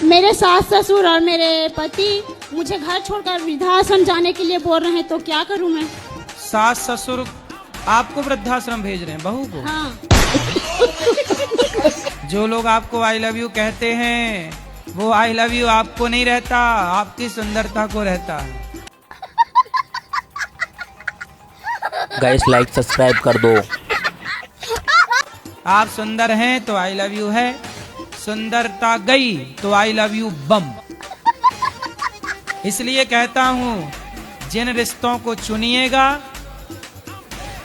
मेरे सास ससुर और मेरे पति मुझे घर छोड़कर वृद्धाश्रम जाने के लिए बोल रहे हैं, तो क्या करूं मैं? सास ससुर आपको वृद्धाश्रम भेज रहे हैं, बहू को? हाँ। जो लोग आपको आई लव यू कहते हैं, वो आई लव यू आपको नहीं रहता, आपकी सुंदरता को रहता है। गाइस लाइक सब्सक्राइब कर दो। आप सुंदर हैं तो आई लव यू है, सुंदरता गई तो आई लव यू बम। इसलिए कहता हूँ, जिन रिश्तों को चुनिएगा,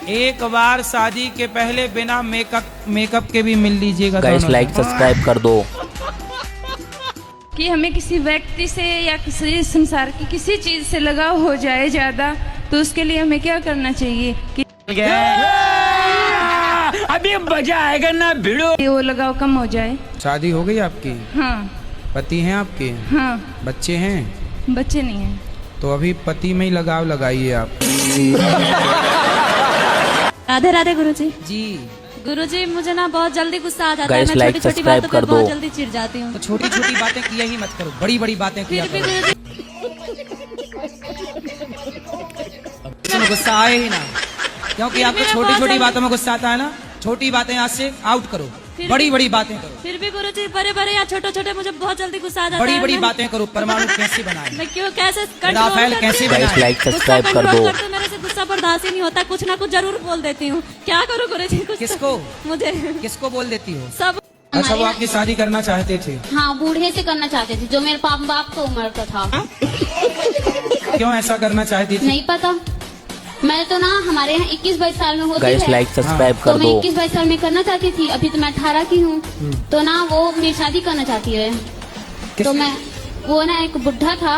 एक बार शादी के पहले बिना मेकअप के भी मिल लीजिएगा। गाइस लाइक सब्सक्राइब कर दो। कि हमें किसी व्यक्ति से या किसी संसार की किसी चीज से लगाव हो जाए ज्यादा, तो उसके लिए हमें क्या करना चाहिए कि अभी मजा आएगा ना भिड़ो, वो लगाव कम हो जाए। शादी हो गई आपकी? हाँ। पति हैं आपके? हाँ। बच्चे हैं? बच्चे नहीं हैं। तो अभी पति में ही लगाव लगाइए आप। राधे राधे गुरुजी। जी। गुरुजी, मुझे ना बहुत जल्दी गुस्सा आ जाता है। गाइस मैं लाइक छोटी छोटी सब्सक्राइब बातों कर पे बहुत दो। जल्दी चिढ़ जाती हूँ। तो छोटी छोटी बातें किया ही मत करो, बड़ी बड़ी बातें किया फिर भी करो। गुरुजी, इसमें गुस्सा आए ही ना, क्योंकि आपको मैं छोटी बहुत छोटी जल्दी- बातों में गुस्सा आता है ना। छोटी बातें आज से आउट करो, फिर बड़ी बड़ी बातें करो। फिर भी गुरुजी, बड़े बड़े या छोटे छोटे मुझे बहुत जल्दी गुस्सा आ जाता बड़ी है। बड़ी मैं- बातें करो। परमाणु कैसे बनाए, मैं क्यों कैसे कंट्रोल राफेल करती कैसे हूँ? बनाए? गाइस लाइक गुस्सा सब्सक्राइब कर कंट्रोल दो। करते, मेरे से गुस्सा बर्दाश्त ही नहीं होता। कुछ ना कुछ जरूर बोल देती हूँ। क्या करूँ गुरुजी? कुछ किसको? मुझे किसको बोल देती हो? सब। अच्छा, वो आपकी शादी करना चाहते थे? हाँ, बूढ़े से करना चाहते थे, जो मेरे बाप को उम्र का था। क्यों ऐसा करना चाहती थी? नहीं पता। मैं तो ना हमारे यहाँ 21-22 साल में होती गाइस है, लाइक सब्सक्राइब कर तो मैं दो। 21-22 साल में करना चाहती थी। अभी तो मैं 18 की हूँ, तो ना वो मेरी शादी करना चाहती है। तो मैं, वो ना एक बुढ़ा था,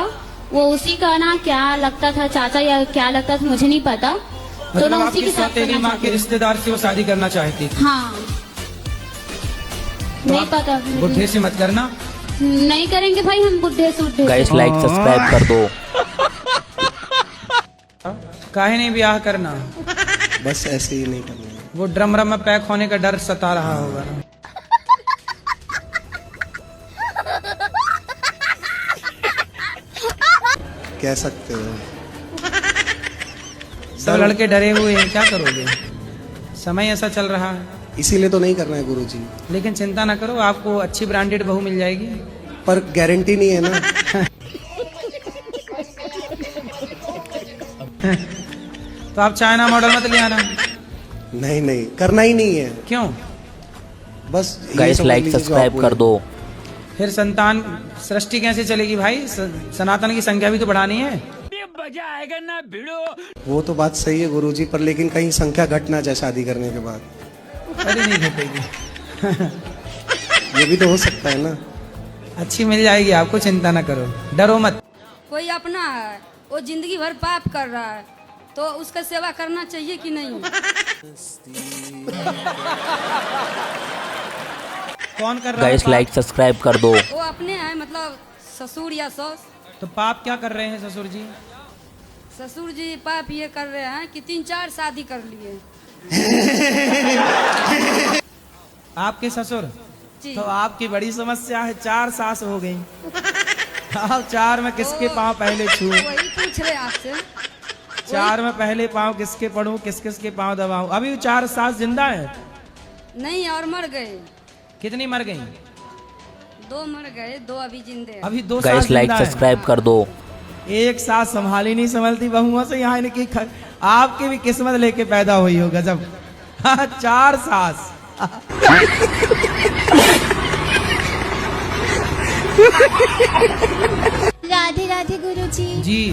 वो उसी का ना क्या लगता था, चाचा या क्या लगता था, मुझे नहीं पता। तो मतलब ना उसी आपकी के साथ सौतेली करना माँ के चाहती थी। रिश्तेदार से वो शादी करना चाहती थी? हाँ। तो नहीं आप पता। बुढ़े से मत करना। नहीं करेंगे भाई हम बुढ़े से। गाइस लाइक सब्सक्राइब कर दो। काहे नहीं ब्याह करना? बस ऐसे ही नहीं करना। वो ड्रम में पैक होने का डर सता रहा होगा ना। कह सकते हो। सब लड़के डरे हुए हैं, क्या करोगे? समय ऐसा चल रहा है। इसीलिए तो नहीं करना है गुरुजी। लेकिन चिंता ना करो, आपको अच्छी ब्रांडेड बहू मिल जाएगी। पर गारंटी नहीं है ना। तो आप चाइना मॉडल मत ले आना। नहीं नहीं, करना ही नहीं है। क्यों? बस ये गाइस समझ लाइक लीजिए जो सब्सक्राइब आपको कर है। दो। फिर संतान सृष्टि कैसे चलेगी भाई? सनातन की संख्या भी तो बढ़ानी है। अभी मजा आएगा ना भिड़ो। वो तो बात सही है गुरुजी, पर लेकिन कहीं संख्या घट ना जाए शादी करने के बाद। अरे नहीं घटेगी। ये भी तो हो सकता है ना। अच्छी मिल जाएगी आपको, चिंता ना करो, डरो मत। कोई अपना है, वो जिंदगी भर पाप कर रहा है, तो उसका सेवा करना चाहिए कि नहीं? कौन कर रहा है गाइस पाप? लाइक सब्सक्राइब कर दो। वो अपने हैं, मतलब ससुर या सास। तो पाप क्या कर रहे हैं ससुर जी? ससुर जी पाप ये कर रहे हैं कि 3-4 शादी कर लिए। आपके ससुर? जी। तो आपकी बड़ी समस्या है, 4 सास हो गई। आप 4 में किसके पाँव पहले छू? वही पूछ रहे आपसे। 4 में पहले पाँव किसके पढ़ूं, किस किस के पाँव दबाऊं? अभी भी 4 सास जिंदा है? नहीं, और मर गए। कितनी मर गई? 2 मर गए, 2 अभी जिंदे हैं। अभी 2 सास गाइस लाइक जिंदा है। सब्सक्राइब कर दो। एक सास संभाली नहीं संभलती बहुओं से, यहाँ इनकी आपकी भी किस्मत लेके पैदा हुई हो। गजब। 4 सास। राधे राधे गुरुजी। जी।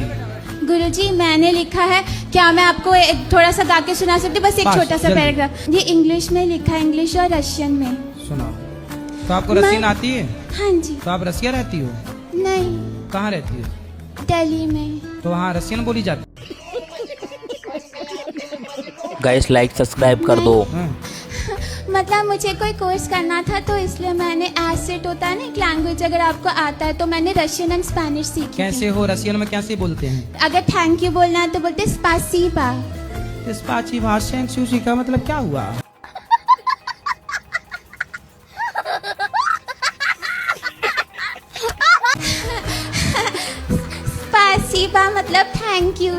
गुरुजी, मैंने लिखा है, क्या मैं आपको थोड़ा सा गा के सुना सकती हूँ? बस एक बस, छोटा सा जल्दी। पैराग्राफ। ये इंग्लिश में लिखा है, इंग्लिश और रशियन में। सुना। तो आपको रसियन आती है? हाँ जी। तो आप रसिया रहती हो? नहीं, कहाँ रहती हो? दिल्ली में। तो वहाँ रसियन बोली जाती गाइस लाइक सब्सक्राइब कर दो। है? मतलब मुझे कोई कोर्स करना था, तो इसलिए मैंने एसेट होता है ना एक लैंग्वेज, अगर आपको आता है, तो मैंने रशियन एंड स्पेनिश सीखी कैसे थी। हो? रसियन में कैसे बोलते हैं? अगर थैंक यू बोलना है तो बोलते स्पासीबा। इस पाची भाषा सूची का मतलब क्या हुआ? बा मतलब thank you.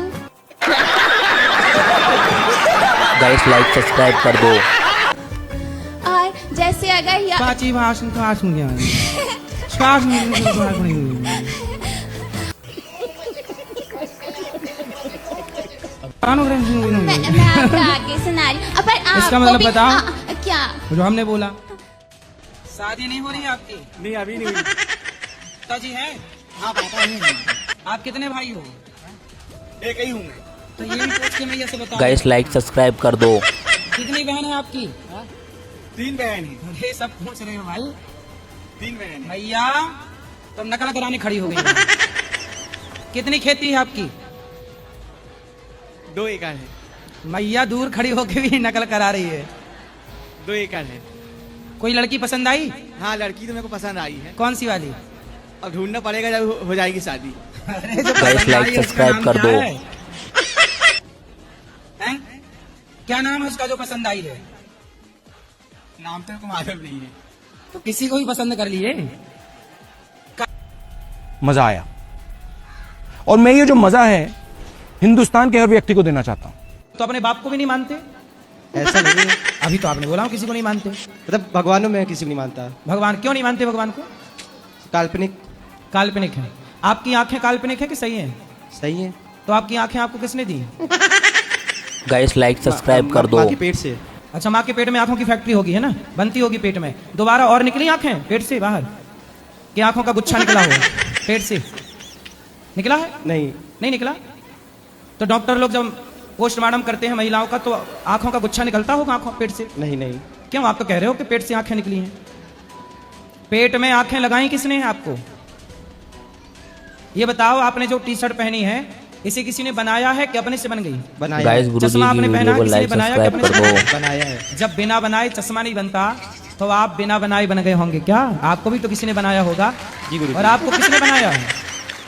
Guys like subscribe कर दो। और जैसे अगर पाची भाषण का सुन गया मैं आपको आगे सुना रही हूँ। पर इसका आपको मतलब भी- बताओ। क्या जो हमने बोला शादी नहीं हो रही आपकी? नहीं अभी नहीं हुई। पिताजी है? हाँ पापा है। आप कितने भाई हो? एक ही हूँ। तो ये भी पूछ के मैं ये से बताओ। गाइस लाइक सब्सक्राइब कर दो। कितनी बहन है आपकी? 3 बहन है। ये सब पूछ रहे हो भाई। 3 बहन है। भैया तुम नकल कराने खड़ी हो गई। कितनी खेती है आपकी? 2 एकड़ है। मैया दूर खड़ी होके भी नकल करा रही है। 2 एकड़ है। कोई लड़की पसंद आई? हाँ लड़की तो मेरे को पसंद आई है। कौन सी वाली? अब ढूंढना पड़ेगा जब हो जाएगी शादी। अरे जो गाइस पसंद लाइक आई है, उसका सब्सक्राइब नाम कर क्या दो। है? हैं? क्या नाम है उसका जो पसंद आई है? नाम तो मेरे को मालूम नहीं है। तो किसी को भी पसंद कर लिए। मजा आया और मैं ये जो मजा है हिंदुस्तान के हर व्यक्ति को देना चाहता हूं। तो अपने बाप को भी नहीं मानते? ऐसा नहीं है। अभी तो आपने बोला किसी को नहीं मानते। मतलब भगवानों में किसी को नहीं मानता। भगवान क्यों नहीं मानते? भगवान को काल्पनिक। काल्पनिक है। आपकी आंखें काल्पनिक है कि सही है? सही है। तो आपकी आंखें आपको किसने दी? गाइस लाइक सब्सक्राइब कर दो। माँ के पेट से। अच्छा माँ के पेट में आंखों की फैक्ट्री होगी है ना, बनती होगी पेट में। दोबारा और निकली आंखें पेट से बाहर कि आंखों का गुच्छा निकला हो? पेट से निकला है? नहीं। नहीं निकला। तो डॉक्टर लोग जब पोस्टमार्टम करते हैं महिलाओं का तो आंखों का गुच्छा निकलता होगा आंखों पेट से? नहीं नहीं। क्यों? आप तो कह रहे हो कि पेट से आंखें निकली हैं। पेट में आंखें लगाई किसने आपको? ये बताओ। आपने जो टी शर्ट पहनी है इसे किसी ने बनाया है कि अपने से बन गई? बनाया गाइस है। गुरुजी चश्मा की आपने पहना वीडियो को किसी ने लाइक बनाया कि सब्सक्राइब अपने कर से? दो। बनाया है। जब बिना बनाए चश्मा नहीं बनता तो आप बिना बनाए बन गए होंगे क्या? आपको भी तो किसी ने बनाया होगा। जी गुरुजी। और आपको किसने बनाया है?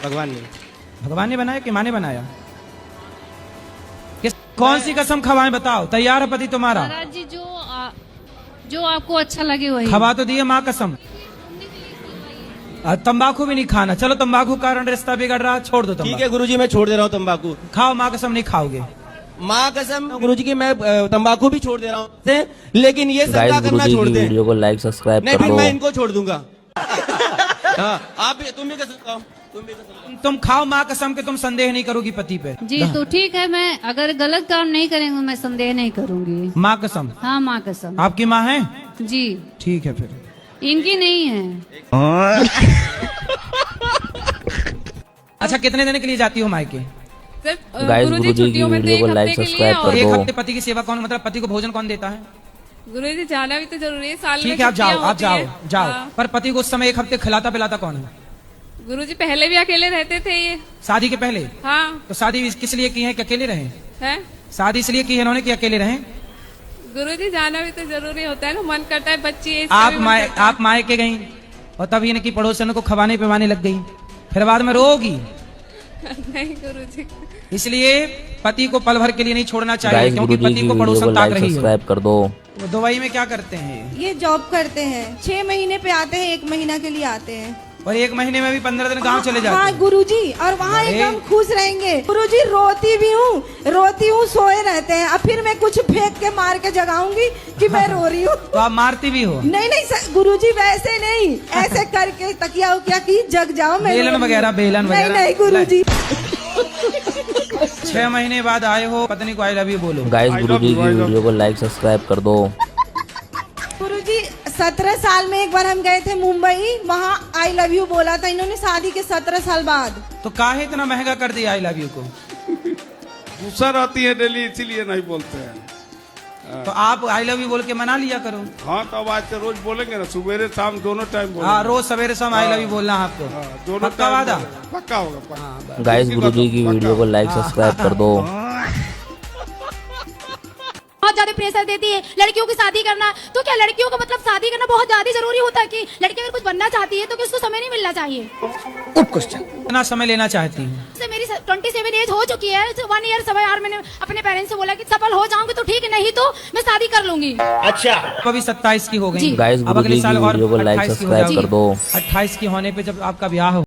भगवान ने। भगवान ने बनाया कि माँ ने बनाया? कौन सी कसम खवाएं बताओ? तैयार है पति तुम्हारा? महाराज जी जो आपको अच्छा लगे वही। खवा तो दिए माँ कसम। तंबाकू भी नहीं खाना। चलो तंबाकू का कारण रिश्ता बिगड़ रहा, छोड़ दो ठीक तंबाकू। है गुरुजी मैं छोड़ दे रहा हूँ तंबाकू। खाओ माँ कसम नहीं खाओगे। माँ कसम गुरुजी की मैं तंबाकू भी छोड़ दे रहा हूँ, लेकिन ये गाइस सबका करना गुरुजी छोड़ की दे। वीडियो को लाइक सब्सक्राइब नहीं कर फिर दो। मैं इनको छोड़ दूंगा। हाँ आप भी तुम भी कसम खाओ। तुम भी कसम खाओ। तुम खाओ माँ कसम के तुम संदेह नहीं करोगी पति पे। जी तो ठीक है, मैं अगर गलत काम नहीं करेंगे मैं संदेह नहीं करूंगी। माँ कसम। हाँ माँ कसम। आपकी माँ है? जी ठीक है फिर। इनकी नहीं है। अच्छा कितने दिन के लिए जाती हो मायके? गाइस गुरुजी की वीडियो को लाइक सब्सक्राइब कर एक दो। हफ्ते पति की सेवा कौन, मतलब पति को भोजन कौन देता है? गुरु जी जाना भी तो जरूरी है, साल ठीक है आप जाओ, आप जाओ। पर पति को उस समय एक हफ्ते खिलाता पिलाता कौन है? गुरु जी पहले भी अकेले रहते थे ये। शादी के पहले? हाँ तो शादी किस लिए की है कि अकेले रहे? है शादी इसलिए की है इन्होंने कि अकेले रहे? गुरु जी जाना भी तो जरूरी होता है ना, मन करता है बच्ची। आप मायके गई और तब इनकी पड़ोसन को खवाने पिवाने लग गई, फिर बाद में रोगी। नहीं गुरु जी। इसलिए पति को पल भर के लिए नहीं छोड़ना चाहिए, गाइस क्योंकि गुरुजी पति की को वीडियो पड़ोसन को ताक लाइक रही है। सब्सक्राइब कर दो। वो दुबई में क्या करते हैं? ये जॉब करते हैं, 6 महीने पे आते हैं, 1 महीना के लिए आते हैं। और 1 महीने में भी 15 दिन गांव चले जाते हाँ हैं। गुरुजी, और वहाँ अरे। एकदम खुश रहेंगे। गुरुजी रोती हूँ सोए रहते हैं, अब फिर मैं कुछ फेंक के मार के जगाऊंगी कि मैं रो रही हूँ। तो आप मारती भी हो? नहीं नहीं गुरुजी वैसे नहीं, ऐसे करके तकिया उकिया की जग जाओ। मैं बेलन वगैरह, बेलन वगैरह। नहीं गुरुजी। 6 महीने बाद आए हो, पत्नी को आई लव यू बोलो। गाइस गुरुजी की वीडियो को लाइक सब्सक्राइब कर दो। गुरुजी 17 साल में एक बार हम गए थे मुंबई, वहाँ आई लव यू बोला था इन्होंने शादी के 17 साल बाद। तो काहे इतना महंगा कर दिया आई लव यू को? गुस्सा रहती है डेली, इसीलिए नहीं बोलते हैं। तो आप आई लव यू बोल के मना लिया करो। हाँ तो अब आज से रोज बोलेंगे ना, सुबह शाम दोनों टाइम बोलेंगे। हाँ रोज सवेरे शाम आई लव यू बोलना है आपको। दोनों पक्का वादा? पक्का होगा पक्का। गाइस गुरुजी की वीडियो को लाइक सब्सक्राइब कर दो। बहुत ज्यादा प्रेशर देती है लड़कियों की शादी करना। तो क्या लड़कियों को मतलब शादी करना बहुत ज्यादा जरूरी होता है कि लड़की अगर कुछ बनना चाहती है तो उसको समय नहीं मिलना चाहिए? कितना समय लेना चाहती हूँ? मेरी 27 एज हो चुकी है, 1 ईयर 7 मैंने अपने पेरेंट्स से बोला कि सफल हो जाऊंगी तो ठीक, नहीं तो मैं शादी कर लूंगी। अच्छा अभी 27 की हो गई, गाइस अब अगले गुरुजी साल की और वीडियो को लाइक 28 की हो सब्सक्राइब जाएगी। कर दो। 28 की होने पे जब आपका ब्याह